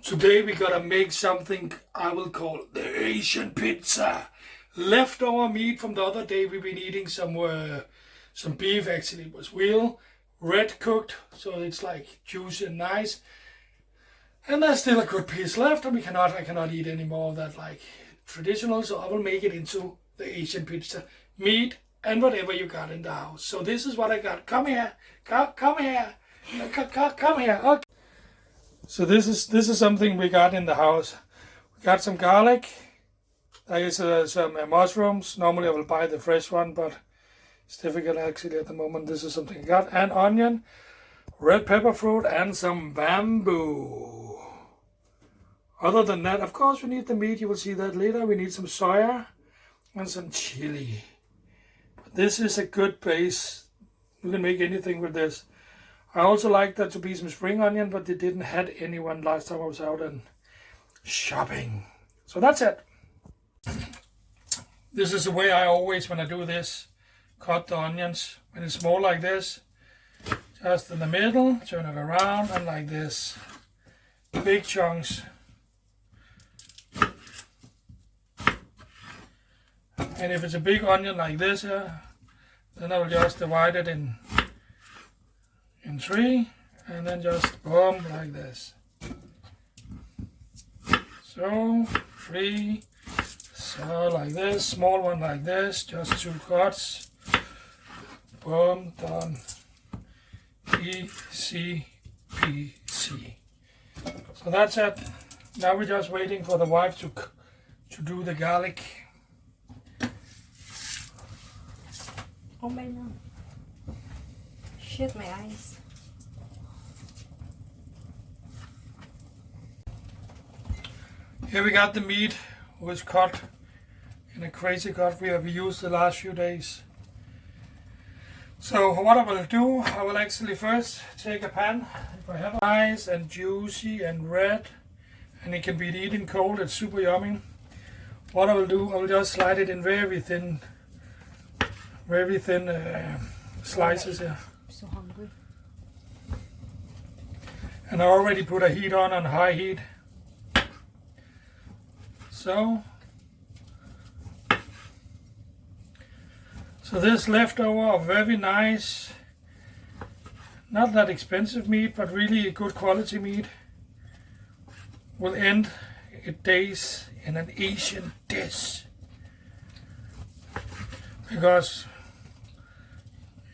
Today we're gonna make something I will call the Asian pizza. Leftover meat from the other day. We've been eating some beef. Actually, it was real red cooked, so it's like juicy and nice. And there's still a good piece left, and I cannot eat any more of that like traditional. So I will make it into the Asian pizza. Meat and whatever you got in the house. So this is what I got. Come here, come here, come here. Okay. So this is something we got in the house. We got some garlic. There is some mushrooms. Normally I will buy the fresh one, but it's difficult actually at the moment. This is something I got. And onion, red pepper fruit, and some bamboo. Other than that, of course, we need the meat. You will see that later. We need some soya and some chili. But this is a good base. You can make anything with this. I also like that to be some spring onion, but they didn't have anyone last time I was out and shopping. So that's it. This is the way I always, when I do this, cut the onions. When it's small like this, just in the middle, turn it around, and like this. Big chunks. And if it's a big onion like this here, then I will just divide it in three, and then just boom, like this. So, three, so like this, small one like this, just 2 cuts. Boom, done. Easy peasy. So that's it. Now we're just waiting for the wife to do the garlic. Oh my no. Shit, my eyes. Here we got the meat, was cut in a crazy cut we have used the last few days. So what I will do, I will actually first take a pan. If I have it nice and juicy and red, and it can be eaten cold, it's super yummy. What I will do, I will just slide it in very thin slices here. I'm so hungry. And I already put a heat on high heat. So this leftover of very nice, not that expensive meat, but really good quality meat will end its days in an Asian dish. Because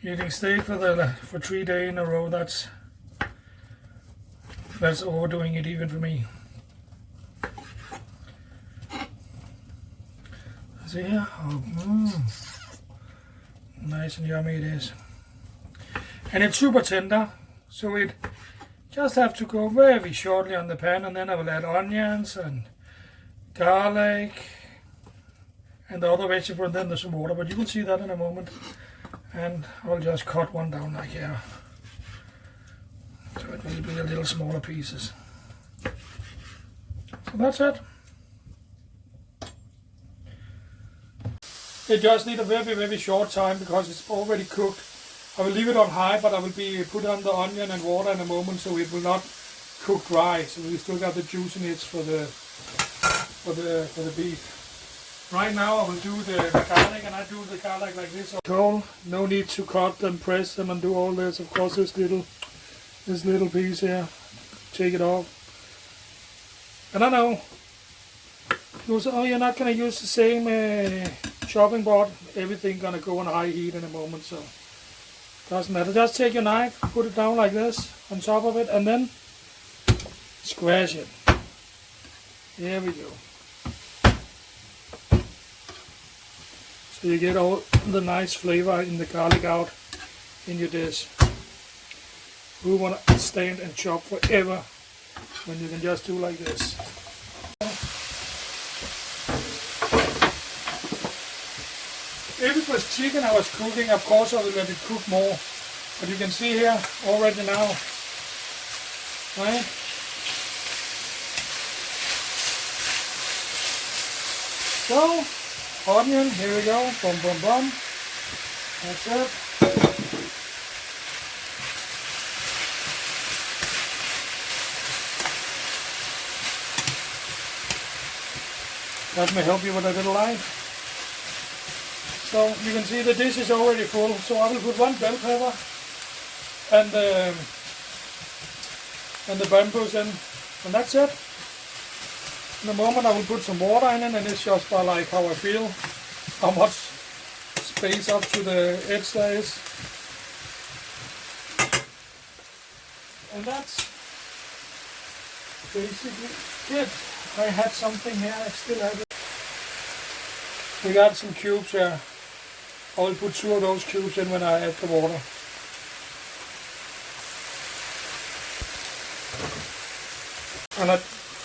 eating steak for 3 days in a row, that's overdoing it even for me. See here? Oh, nice and yummy it is. And it's super tender, so it just have to go very shortly on the pan, and then I will add onions and garlic and the other vegetable, and then there's some water, but you will see that in a moment. And I'll just cut one down like here. So it will be a little smaller pieces. So that's it. It just need a very, very short time because it's already cooked. I will leave it on high, but I will put on the onion and water in a moment, so it will not cook dry. So we still got the juice in it for the beef. Right now I will do the garlic, and I do the garlic like this. Cold, no need to cut them, press them, and do all this. Of course, this little piece here, take it off. And I know you say, oh, you're not gonna use the same chopping board. Everything gonna go on high heat in a moment, so doesn't matter. Just take your knife, put it down like this on top of it, and then squash it. There we go. So you get all the nice flavor in the garlic out in your dish. Who wanna stand and chop forever when you can just do like this? If it was chicken I was cooking, of course I would let it cook more. But you can see here already now, right? So, onion, here we go, boom, boom, boom. That's it. Let me help you with a little light. So you can see the dish is already full. So I will put 1 bell pepper and the bamboos in, and that's it. In a moment I will put some water in it, and it's just by like how I feel, how much space up to the edge there is. And that's basically it. I had something here, I still have it. We got some cubes here. I will put 2 of those cubes in when I add the water.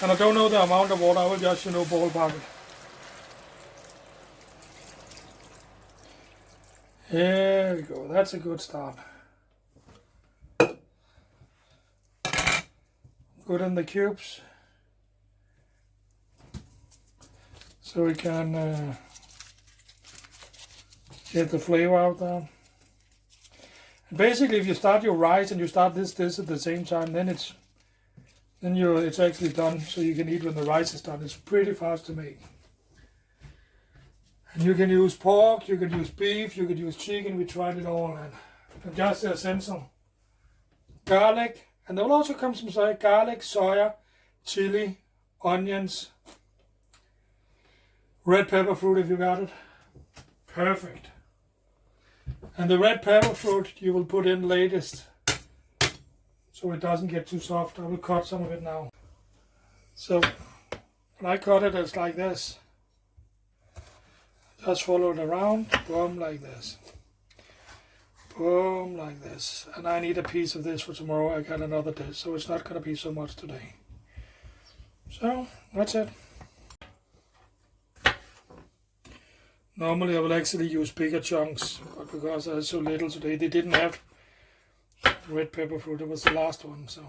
And I don't know the amount of water, I will just, ballpark it. There we go, that's a good start. Put in the cubes so we can get the flavor out there. And basically, if you start your rice and you start this at the same time, then it's actually done, so you can eat when the rice is done. It's pretty fast to make. And you can use pork, you can use beef, you can use chicken. We tried it all, and just the essential garlic, and there will also come some garlic, soya, chili, onions, red pepper fruit if you got it. Perfect. And the red pepper fruit you will put in latest, so it doesn't get too soft. I will cut some of it now. So when I cut it, it's like this. Just follow it around, boom, like this. Boom, like this. And I need a piece of this for tomorrow. I got another dish, so it's not going to be so much today. So that's it. Normally I will actually use bigger chunks, but because I had so little today, they didn't have red pepper fruit. It was the last one, so.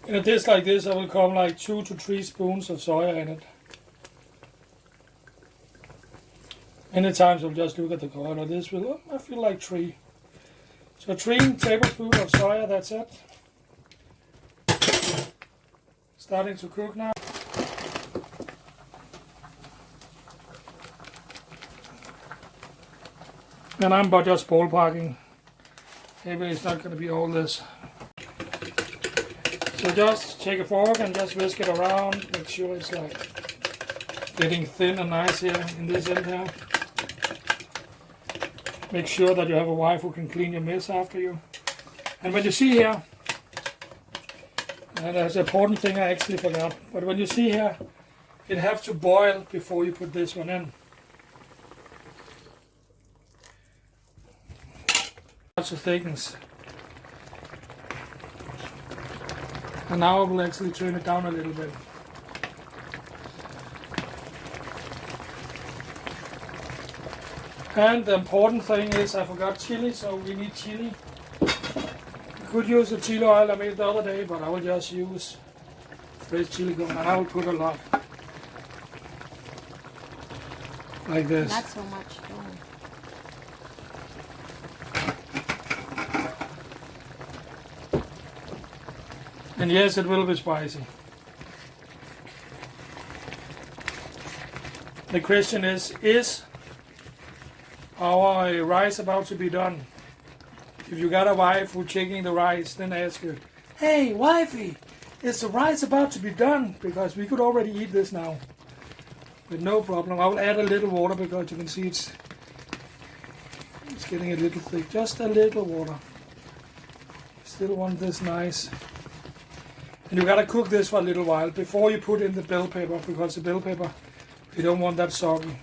In a dish like this, I will come like 2 to 3 spoons of soya in it. Many times I'll just look at the color. This will, I feel like 3. So 3 tablespoons of soya, that's it. Starting to cook now. And I'm just ballparking. Maybe it's not going to be all this. So just take a fork and just whisk it around. Make sure it's like getting thin and nice here in this end here. Make sure that you have a wife who can clean your mess after you. And when you see here, and that's an important thing I actually forgot, but when you see here, it has to boil before you put this one in. Lots of thickness. And now I will actually turn it down a little bit. And the important thing is I forgot chili, so we need chili. You could use the chili oil I made the other day, but I will just use fresh chili gum, and I will put a lot. Like this. Not so much. And yes, it will be spicy. The question is our rice about to be done? If you got a wife who's checking the rice, then ask her, hey wifey, is the rice about to be done? Because we could already eat this now. But no problem. I will add a little water because you can see it's getting a little thick. Just a little water. Still want this nice. And you gotta cook this for a little while before you put in the bell pepper, because the bell pepper, you don't want that soggy.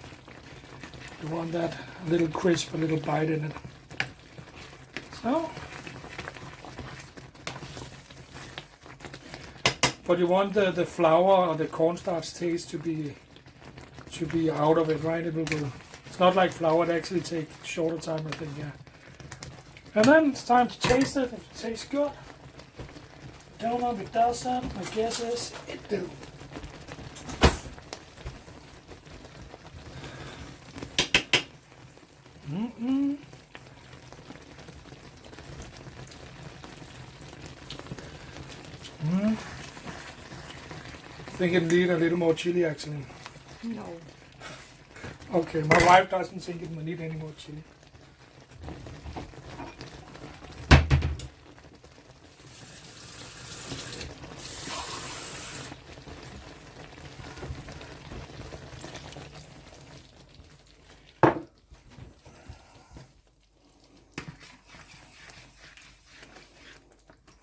You want that little crisp, a little bite in it. So, but you want the flour or the cornstarch taste to be out of it, right? It will go. It's not like flour; it actually takes shorter time, I think. Yeah. And then it's time to taste it. If it tastes good. Don't know if it does that. My guess is it do. I think it needs a little more chili actually. No. Okay, my wife doesn't think it need any more chili.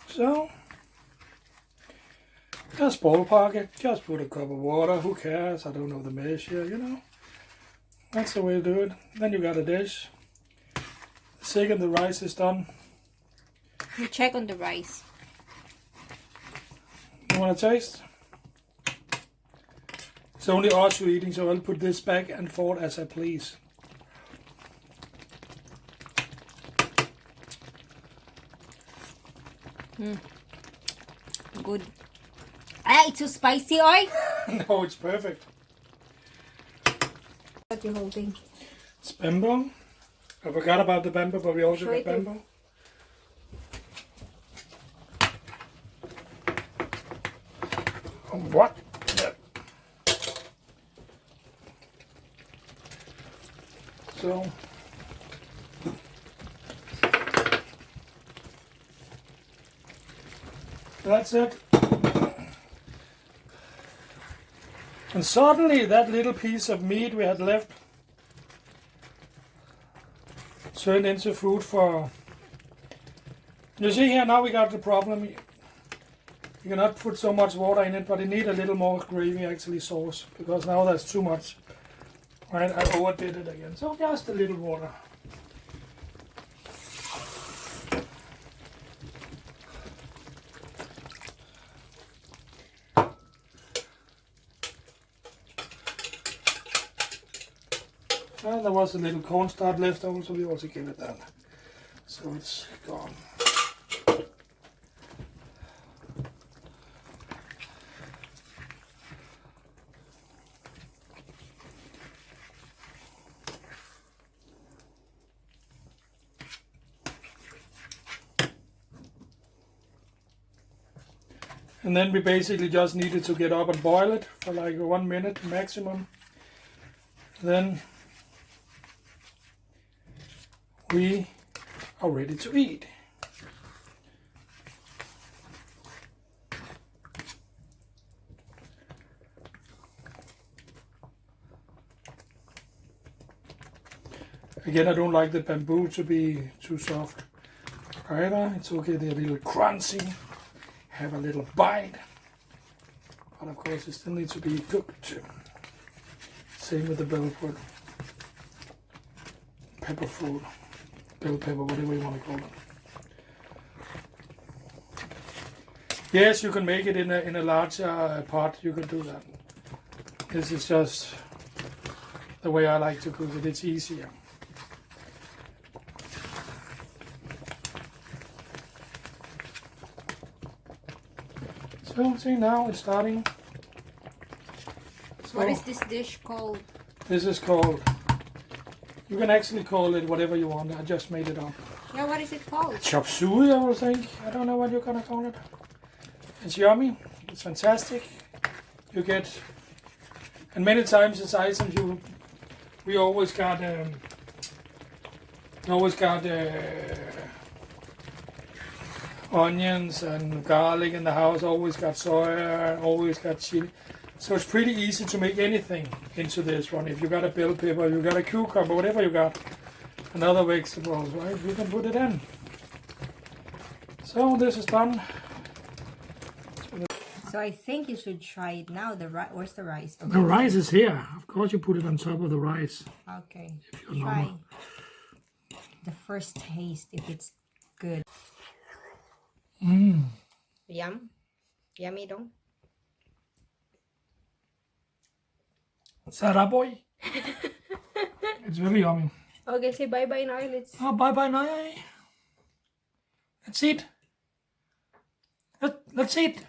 So, just ballpark it, just put a cup of water, who cares, I don't know the measure, you know. That's the way to do it. Then you got a dish. The second the rice is done. You check on the rice. You want to taste? It's only us who are eating, so I'll put this back and forth as I please. Good. Ah, it's too spicy, oi! No, it's perfect. What you holding? It's bamboo. I forgot about the bamboo, but we also Show got it bamboo. What? Yeah. So. That's it. And suddenly that little piece of meat we had left turned into food for... You see here, now we got the problem. You cannot put so much water in it, but it needs a little more gravy, actually, sauce, because now that's too much. Right, I overdid it again. So just a little water. And there was a little cornstarch left over, so we also give it that. So it's gone. And then we basically just needed to get up and boil it for like 1 minute maximum. Then we are ready to eat. Again, I don't like the bamboo to be too soft either. It's okay, they're a little crunchy, have a little bite, but of course it still needs to be cooked. Same with the bell fruit, bell pepper, whatever you want to call it. Yes, you can make it in a larger pot. You can do that. This is just the way I like to cook it. It's easier. So see, now it's starting. So What is this dish called? this is called. You can actually call it whatever you want. I just made it up. Yeah, what is it called? Chop suey, I will think. I don't know what you're gonna call it. It's yummy. It's fantastic. You get, and many times it's items we always got. Onions and garlic in the house. Always got soya. Always got chili. So it's pretty easy to make anything into this one. If you got a bell pepper, you got a cucumber, whatever you got, and other vegetables, right? You can put it in. So this is done. So I think you should try it now. Where's the rice? The rice is here. Of course, you put it on top of the rice. Okay. you're Try normal. the first taste if it's good. Yum. Yummy, don't? Sarah boy. It's very yummy. Okay, say bye-bye now. Oh, bye now. Let's eat. Let's eat.